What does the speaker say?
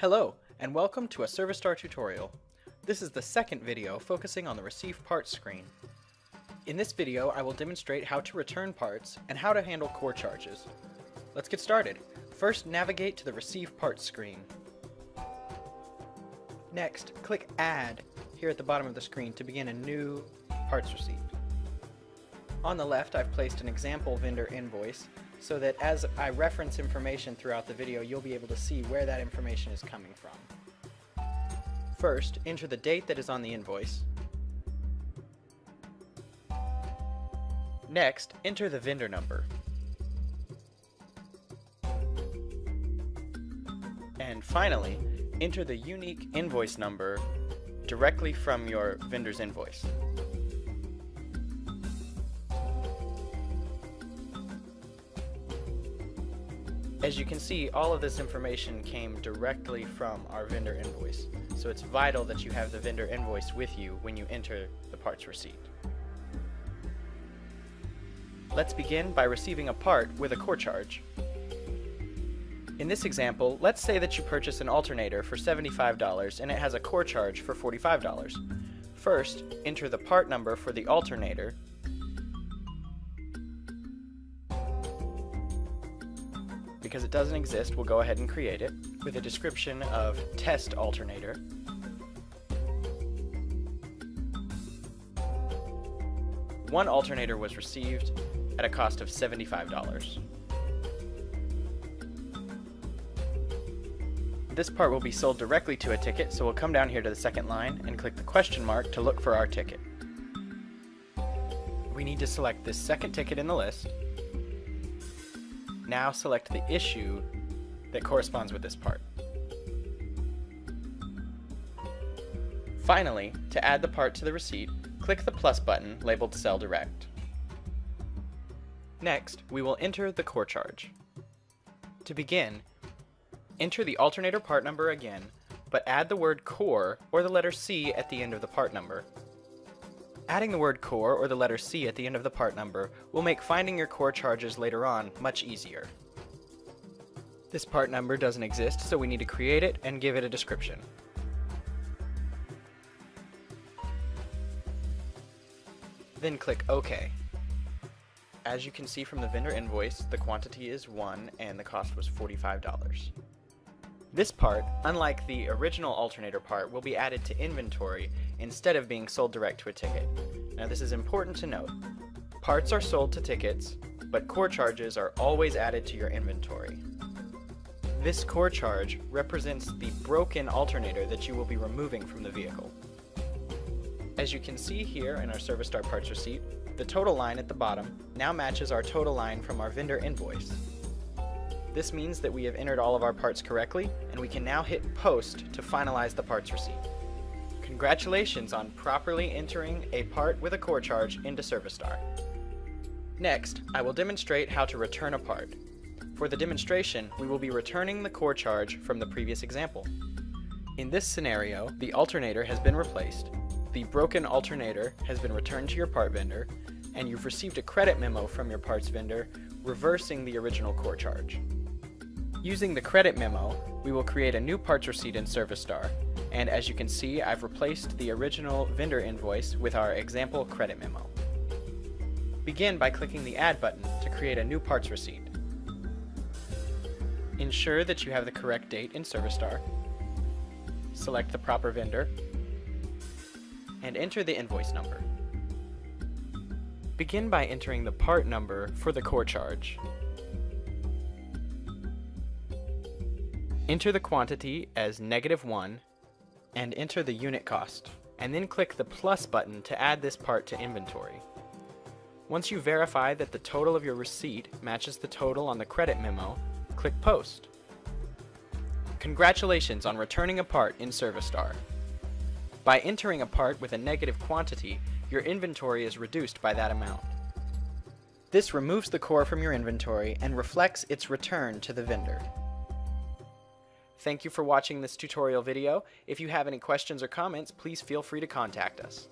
Hello, and welcome to a ServiceStar tutorial. This is the second video focusing on the Receive Parts screen. In this video, I will demonstrate how to return parts and how to handle core charges. Let's get started. First, navigate to the Receive Parts screen. Next, click Add here at the bottom of the screen to begin a new parts receipt. On the left, I've placed an example vendor invoice so that as I reference information throughout the video, you'll be able to see where that information is coming from. First, enter the date that is on the invoice. Next, enter the vendor number. And finally, enter the unique invoice number directly from your vendor's invoice. As you can see, all of this information came directly from our vendor invoice, so it's vital that you have the vendor invoice with you when you enter the parts receipt. Let's begin by receiving a part with a core charge. In this example, let's say that you purchase an alternator for $75 and it has a core charge for $45. First, enter the part number for the alternator. Because it doesn't exist, we'll go ahead and create it with a description of test alternator. One alternator was received at a cost of $75. This part will be sold directly to a ticket, so we'll come down here to the second line and click the question mark to look for our ticket. We need to select this second ticket in the list. Now select the issue that corresponds with this part. Finally, to add the part to the receipt, click the plus button labeled Sell Direct. Next, we will enter the core charge. To begin, enter the alternator part number again, but add the word core or the letter C at the end of the part number. Adding the word core or the letter C at the end of the part number will make finding your core charges later on much easier. This part number doesn't exist, so we need to create it and give it a description. Then click OK. As you can see from the vendor invoice, the quantity is 1 and the cost was $45. This part, unlike the original alternator part, will be added to inventory instead of being sold direct to a ticket. Now this is important to note. Parts are sold to tickets, but core charges are always added to your inventory. This core charge represents the broken alternator that you will be removing from the vehicle. As you can see here in our ServiceStar parts receipt, the total line at the bottom now matches our total line from our vendor invoice. This means that we have entered all of our parts correctly, and we can now hit Post to finalize the parts receipt. Congratulations on properly entering a part with a core charge into ServiceStar. Next, I will demonstrate how to return a part. For the demonstration, we will be returning the core charge from the previous example. In this scenario, the alternator has been replaced, the broken alternator has been returned to your part vendor, and you've received a credit memo from your parts vendor reversing the original core charge. Using the credit memo, we will create a new parts receipt in ServiceStar, and as you can see, I've replaced the original vendor invoice with our example credit memo. Begin by clicking the Add button to create a new parts receipt. Ensure that you have the correct date in ServiceStar, select the proper vendor, and enter the invoice number. Begin by entering the part number for the core charge. Enter the quantity as -1 and enter the unit cost, and then click the plus button to add this part to inventory. Once you verify that the total of your receipt matches the total on the credit memo, click Post. Congratulations on returning a part in ServiceStar. By entering a part with a negative quantity, your inventory is reduced by that amount. This removes the core from your inventory and reflects its return to the vendor. Thank you for watching this tutorial video. If you have any questions or comments, please feel free to contact us.